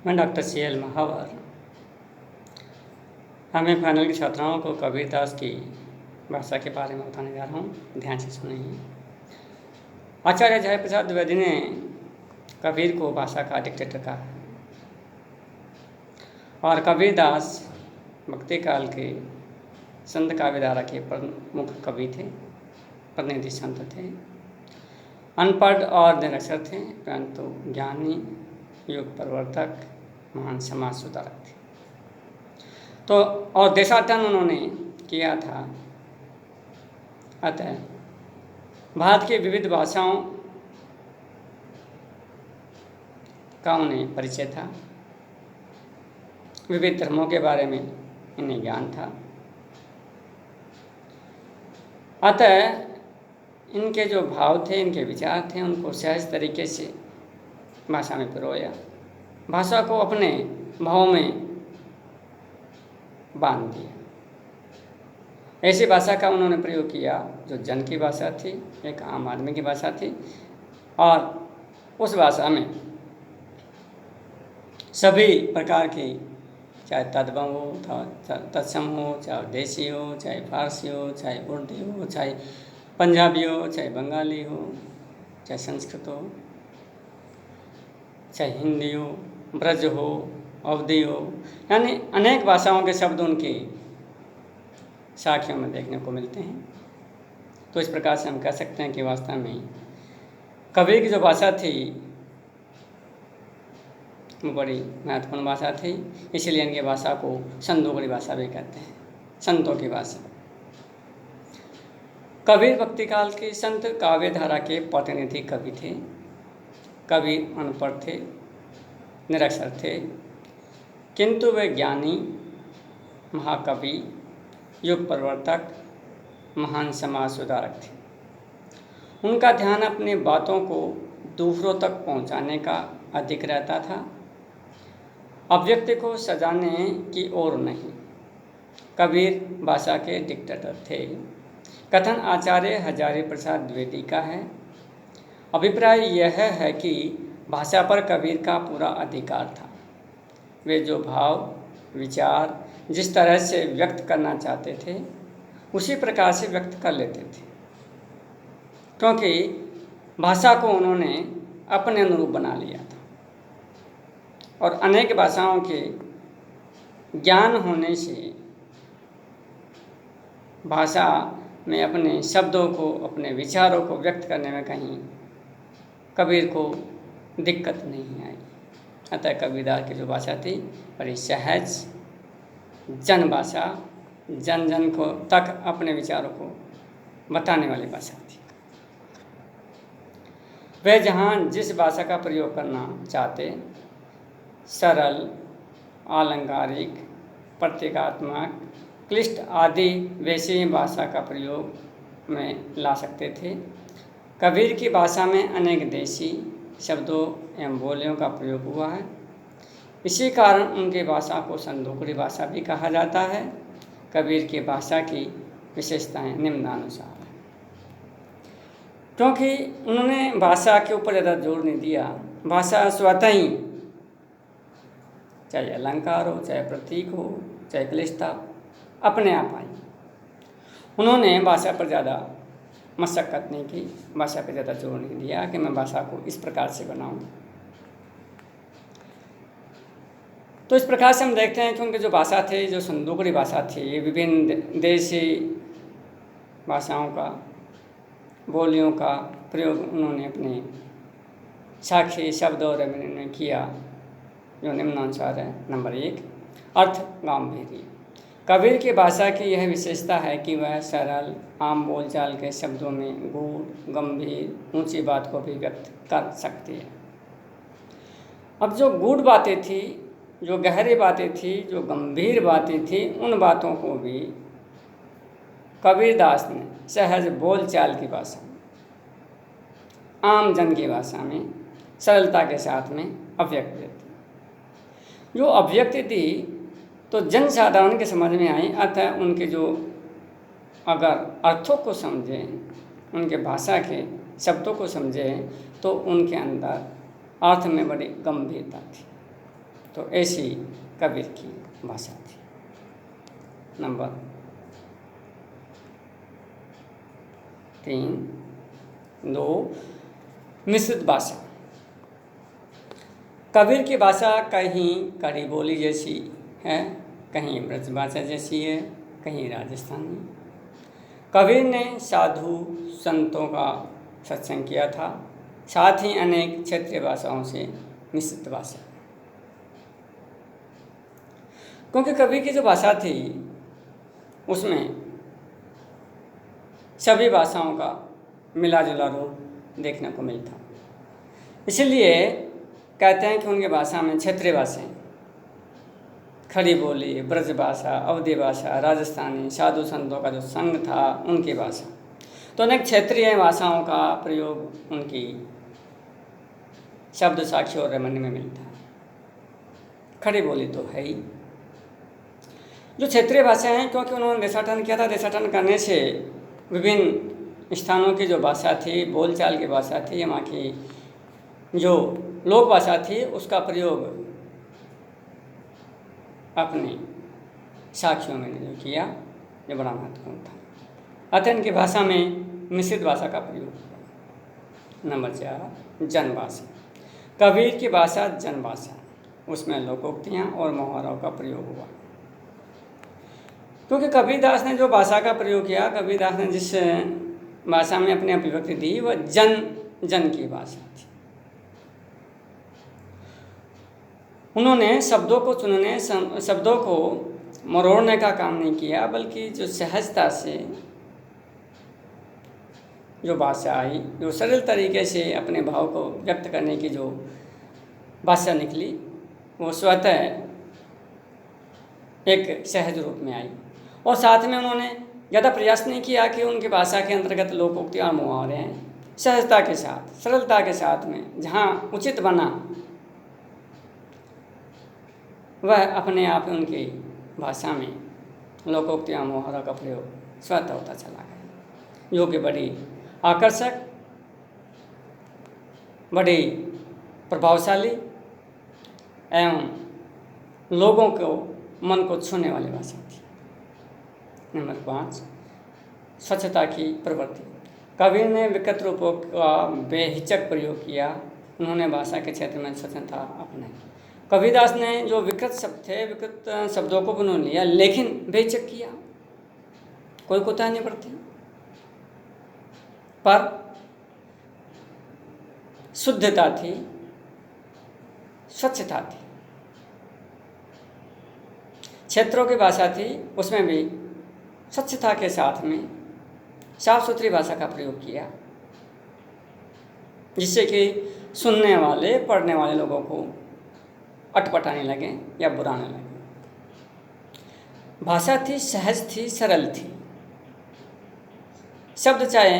मैं doctor CL महावर। मैं final की छात्राओं को कबीरदास की भाषा के बारे में बताने जा रहा हूँ, ध्यान से सुनिए। आचार्य जयप्रसाद द्विवेदी ने कबीर को भाषा का डिक्टेटर कहा है और कबीरदास भक्ति काल के संत काव्यधारा के प्रमुख कवि थे, प्रतिनिधि संत थे। अनपढ़ और निरक्षर थे, परंतु ज्ञानी, युग प्रवर्तक, महान समाज सुधारक थे। तो और देशाटन उन्होंने किया था। अतः भारत की विविध भाषाओं का उन्हें परिचय था, विविध धर्मों के बारे में इन्हें ज्ञान था। अतः इनके जो भाव थे, इनके विचार थे, उनको सहज तरीके से भाषा में पिरोया, भाषा को अपने भाव में बांध दिया। ऐसी भाषा का उन्होंने प्रयोग किया जो जन की भाषा थी, एक आम आदमी की भाषा थी, और उस भाषा में सभी प्रकार की, चाहे तद्भव हो, तत्सम हो, चाहे देसी हो, चाहे फारसी हो, चाहे उर्दू हो, चाहे पंजाबी हो, चाहे बंगाली हो, चाहे संस्कृत हो, चाहे हिंदी हो, ब्रज हो, अवधी हो, यानी अनेक भाषाओं के शब्द उनकी साखियों में देखने को मिलते हैं। तो इस प्रकार से हम कह सकते हैं कि वास्तव में कबीर की जो भाषा थी वो बड़ी महत्वपूर्ण भाषा थी, इसलिए इनकी भाषा को संतों की भाषा भी कहते हैं, संतों की भाषा। कबीर भक्ति काल के संत काव्यधारा के प्रतिनिधि कवि थे। कबीर अनपढ़ थे, निरक्षर थे, किंतु वे ज्ञानी, महाकवि, युग प्रवर्तक, महान समाज सुधारक थे। उनका ध्यान अपनी बातों को दूसरों तक पहुंचाने का अधिक रहता था, अव्यक्त को सजाने की ओर नहीं। कबीर भाषा के डिक्टेटर थे। कथन आचार्य हजारी प्रसाद द्विवेदी का है। अभिप्राय यह है कि भाषा पर कबीर का पूरा अधिकार था। वे जो भाव, विचार जिस तरह से व्यक्त करना चाहते थे उसी प्रकार से व्यक्त कर लेते थे, क्योंकि भाषा को उन्होंने अपने अनुरूप बना लिया था और अनेक भाषाओं के ज्ञान होने से भाषा में अपने शब्दों को, अपने विचारों को व्यक्त करने में कहीं कबीर को दिक्कत नहीं आई। अतः कबीरदास की जो भाषा थी बड़ी सहज, जन भाषा, जन जन को तक अपने विचारों को बताने वाली भाषा थी। वे जहाँ जिस भाषा का प्रयोग करना चाहते, सरल, आलंकारिक, प्रतीकात्मक, क्लिष्ट आदि वैसी भाषा का प्रयोग में ला सकते थे। कबीर की भाषा में अनेक देशी शब्दों एवं बोलियों का प्रयोग हुआ है। इसी कारण उनकी भाषा को संदूकड़ी भाषा भी कहा जाता है। कबीर की भाषा की विशेषताएं निम्नानुसार हैं। क्योंकि उन्होंने भाषा के ऊपर ज़्यादा जोर नहीं दिया, भाषा स्वतः ही, चाहे अलंकार हो, चाहे प्रतीक हो, चाहे क्लिष्टता, अपने आप आई। उन्होंने भाषा पर ज़्यादा मशक्क़त नहीं की, भाषा पर ज़्यादा जोर नहीं दिया कि मैं भाषा को इस प्रकार से बनाऊं। तो इस प्रकार से हम देखते हैं कि उनकी जो भाषा थी, जो संदूकड़ी भाषा थी, विभिन्न देशी भाषाओं का, बोलियों का प्रयोग उन्होंने अपने साक्षी शब्द और अभिनय किया, जो निम्नानुसार है। नंबर 1, अर्थ गांभीर्य। कबीर की भाषा की यह विशेषता है कि वह सरल, आम बोलचाल के शब्दों में गूढ़, गंभीर, ऊंची बात को भी व्यक्त कर सकती है। अब जो गूढ़ बातें थी, जो गहरी बातें थी, जो गंभीर बातें थी, उन बातों को भी कबीरदास ने सहज बोलचाल की भाषा में, आम जन की भाषा में सरलता के साथ में अभिव्यक्त थी। जो अभिव्यक्ति थी तो जन साधारण के समझ में आई। अतः उनके जो अगर अर्थों को समझें, उनके भाषा के शब्दों को समझें, तो उनके अंदर अर्थ में बड़ी गंभीरता थी। तो ऐसी कबीर की भाषा थी। नंबर 3, 2 मिश्रित भाषा। कबीर की भाषा कहीं कड़ी बोली जैसी है, कहीं ब्रज भाषा जैसी है, कहीं राजस्थानी। कबीर ने साधु संतों का सत्संग किया था, साथ ही अनेक क्षेत्रीय भाषाओं से मिश्रित भाषा। क्योंकि कबीर की जो भाषा थी उसमें सभी भाषाओं का मिला जुला रूप देखने को मिलता, इसलिए कहते हैं कि उनकी भाषा में क्षेत्रीय भाषाएं, खड़ी बोली, ब्रज भाषा, अवधी भाषा, राजस्थानी, साधु संतों का जो संघ था उनकी भाषा, तो अनेक क्षेत्रीय भाषाओं का प्रयोग उनकी शब्द साक्षी और रमन में मिलता है। खड़ी बोली तो है ही। जो क्षेत्रीय भाषा हैं, क्योंकि उन्होंने देशाटन किया था, देशाटन करने से विभिन्न स्थानों की जो भाषा थी, बोलचाल की भाषा थी, वहाँ की जो लोक भाषा थी, उसका प्रयोग अपने साखियों में जो किया, ये बड़ा महत्वपूर्ण था। अतः इनकी भाषा में मिश्रित भाषा का प्रयोग हुआ। नंबर 4 जन भाषा। कबीर की भाषा जन भाषा, उसमें लोकोक्तियाँ और मुहावरों का प्रयोग हुआ। क्योंकि कबीरदास ने जो भाषा का प्रयोग किया, कबीरदास ने जिस भाषा में अपनी अभिव्यक्ति दी, वह जन की भाषा थी। उन्होंने शब्दों को चुनने, शब्दों को मरोड़ने का काम नहीं किया, बल्कि जो सहजता से जो भाषा आई, जो सरल तरीके से अपने भाव को व्यक्त करने की जो भाषा निकली, वो स्वतः एक सहज रूप में आई। और साथ में उन्होंने ज़्यादा प्रयास नहीं किया कि उनकी भाषा के अंतर्गत लोकोक्ति और मुहावरे हैं, सहजता के साथ, सरलता के साथ में जहाँ उचित बना वह अपने आप उनकी भाषा में लोकोक्ति और मुहावरों का प्रयोग स्वतः होता चला गया, जो कि बड़ी आकर्षक, बड़ी प्रभावशाली एवं लोगों को मन को छूने वाली भाषा थी। नंबर 5 स्वच्छता की प्रवृत्ति। कबीर ने विकृत रूपों का बेहिचक प्रयोग किया, उन्होंने भाषा के क्षेत्र में स्वच्छता अपनाई। कबीरदास ने जो विकृत शब्द थे, विकृत शब्दों को उन्होंने लिया, लेकिन बेहिचक किया, कोई कोताही नहीं बरती, पर शुद्धता थी, स्वच्छता थी। क्षेत्रों की भाषा थी, उसमें भी स्वच्छता के साथ में साफ सुथरी भाषा का प्रयोग किया, जिससे कि सुनने वाले, पढ़ने वाले लोगों को अटपटाने लगे या बुराने लगे। भाषा थी सहज थी, सरल थी। शब्द चाहे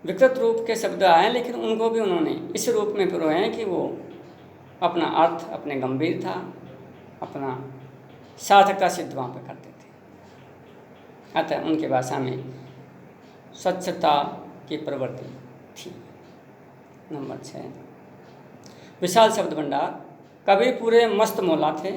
विकृत रूप के शब्द आए, लेकिन उनको भी उन्होंने इस रूप में पिरोए कि वो अपना अर्थ अपने गंभीर था, अपना सार्थकता सिद्ध वहाँ पर करते थे। अतः उनकी भाषा में स्वच्छता की प्रवृत्ति थी। नंबर 6 विशाल शब्द भंडार। कबीर पूरे मस्त मौला थे,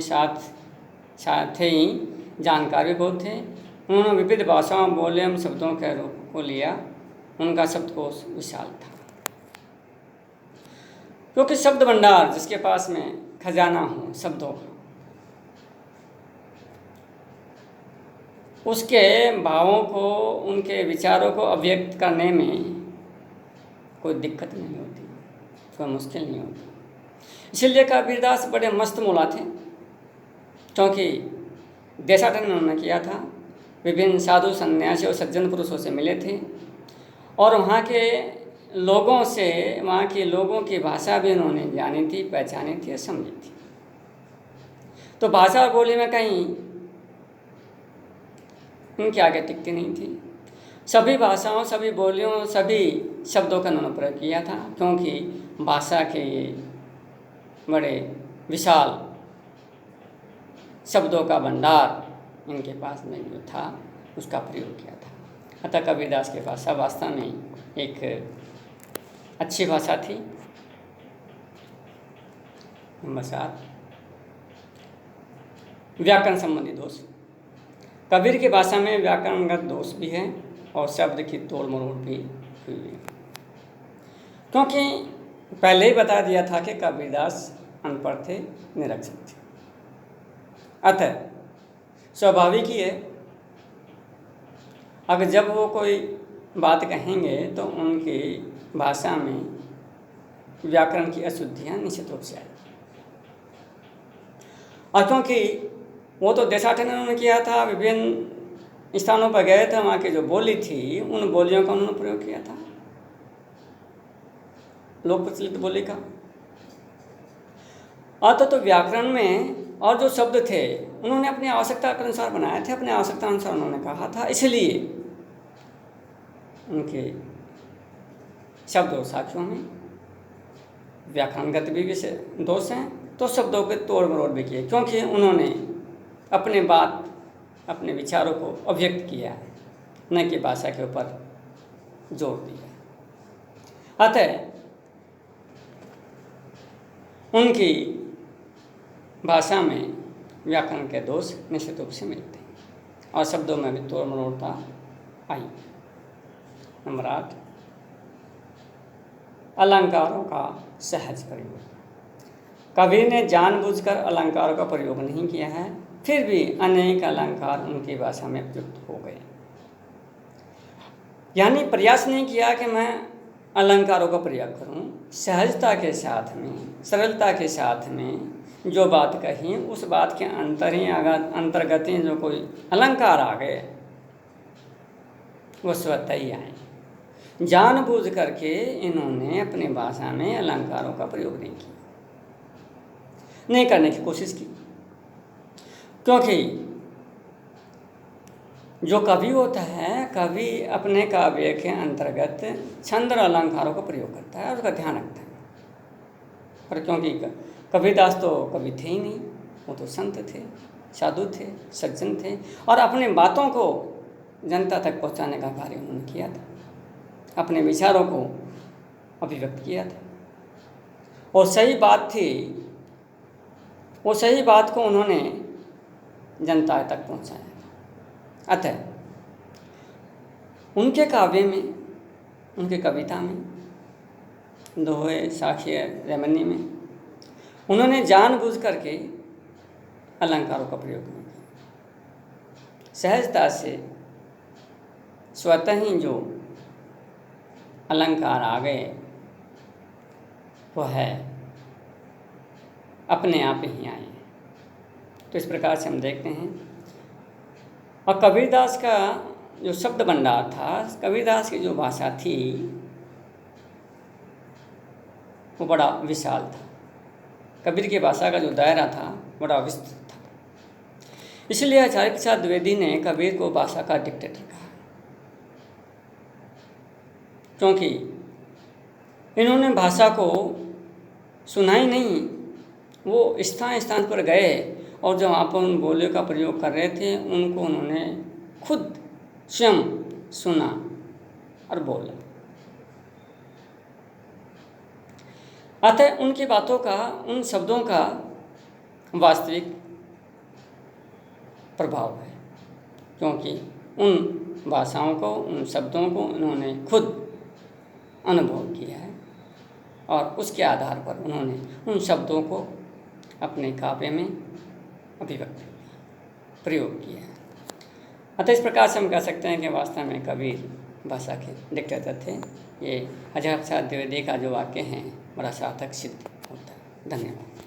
साथ ही जानकार भी बहुत थे। उन्होंने विविध भाषाओं, बोले एवं शब्दों के रूप को लिया, उनका शब्दकोश विशाल था। क्योंकि शब्द भंडार, जिसके पास में खजाना हो शब्दों का, उसके भावों को, उनके विचारों को अभिव्यक्त करने में कोई दिक्कत नहीं होती, कोई मुश्किल नहीं होती। इसीलिए कबीरदास बड़े मस्त मौला थे, क्योंकि देशाटन उन्होंने किया था, विभिन्न साधु संन्यासी और सज्जन पुरुषों से मिले थे, और वहाँ के लोगों से, वहाँ के लोगों की भाषा भी उन्होंने जानी थी, पहचानी थी और समझी थी। तो भाषा और बोली में कहीं उनके आगे टिकती नहीं थी। सभी भाषाओं, सभी बोलियों, सभी शब्दों का उन्होंने प्रयोग किया था, क्योंकि भाषा के बड़े विशाल शब्दों का भंडार इनके पास में जो था, उसका प्रयोग किया था। अतः कबीरदास की भाषा वास्तव में एक अच्छी भाषा थी, नंबर 7, व्याकरण संबंधी दोष। कबीर की भाषा में व्याकरणगत दोष भी है और शब्द की तोड़ मरोड़ भी हुई है, क्योंकि पहले ही बता दिया था कि कबीरदास अनपढ़ थे, निरक्षर थे। अतः स्वाभाविक ही है, अगर जब वो कोई बात कहेंगे तो उनकी भाषा में व्याकरण की अशुद्धियाँ निश्चित रूप से आएगी। और क्योंकि वो तो देशाटन उन्होंने किया था, विभिन्न स्थानों पर गए थे, वहाँ की जो बोली थी उन बोलियों का उन्होंने प्रयोग किया था, लोक प्रचलित बोली का। अतः तो व्याकरण में और जो शब्द थे उन्होंने अपनी आवश्यकता के अनुसार बनाए थे, अपनी आवश्यकता अनुसार उन्होंने कहा था, इसलिए उनके शब्द और साक्ष्यों में व्याकरणगत भी विषय दोष हैं, तो शब्दों के तोड़ मरोड़ भी किए, क्योंकि उन्होंने अपने बात, अपने विचारों को अभिव्यक्त किया है, न कि भाषा के ऊपर जोर दिया। अतः उनकी भाषा में व्याकरण के दोष निश्चित रूप से मिलते हैं और शब्दों में भी तोड़ मरोड़ता आई। नंबर 8, अलंकारों का सहज प्रयोग। कबीर ने जानबूझकर अलंकारों का प्रयोग नहीं किया है, फिर भी अनेक अलंकार उनकी भाषा में प्रयुक्त हो गए। यानी प्रयास नहीं किया कि मैं अलंकारों का प्रयोग करूं, सहजता के साथ में, सरलता के साथ में जो बात कही उस बात के अंतर्गत ही जो कोई अलंकार आ गए वो स्वतः ही आए। जानबूझ करके इन्होंने अपनी भाषा में अलंकारों का प्रयोग नहीं किया, नहीं करने की कोशिश की, क्योंकि जो कवि होता है, कवि अपने काव्य के अंतर्गत छंद और अलंकारों का प्रयोग करता है और उसका ध्यान रखता है। पर क्योंकि कबीरदास तो कवि थे ही नहीं, वो तो संत थे, साधु थे, सज्जन थे, और अपने बातों को जनता तक पहुंचाने का कार्य उन्होंने किया था, अपने विचारों को अभिव्यक्त किया था, और सही बात थी, वो सही बात को उन्होंने जनता तक पहुंचाया। अतः उनके काव्य में, उनके कविता में, दोहे, साखिया, रमणी में उन्होंने जानबूझ करके अलंकारों का प्रयोग नहीं किया। सहजता से स्वतः ही जो अलंकार आ गए वो है अपने आप ही आए। तो इस प्रकार से हम देखते हैं। और कबीरदास का जो शब्द भंडार था, कबीरदास की जो भाषा थी वो बड़ा विशाल था। कबीर की भाषा का जो दायरा था बड़ा विस्तृत था। इसलिए आचार्य प्रसाद द्विवेदी ने कबीर को भाषा का डिक्टेटर कहा, क्योंकि इन्होंने भाषा को सुना ही नहीं, वो स्थान स्थान पर गए और जब आप उन बोलियों का प्रयोग कर रहे थे उनको उन्होंने खुद स्वयं सुना और बोला। अतः उनकी बातों का, उन शब्दों का वास्तविक प्रभाव है, क्योंकि उन भाषाओं को, उन शब्दों को उन्होंने खुद अनुभव किया है और उसके आधार पर उन्होंने उन शब्दों को अपने काव्य में अभिव्यक्त प्रयोग किया है। अतः इस प्रकार से हम कह सकते हैं कि वास्तव में कबीर भाषा के डिक्टेटर थे। ये आचार्य प्रसाद द्विवेदी का जो वाक्य हैं बड़ा सार्थक सिद्ध होता है। धन्यवाद।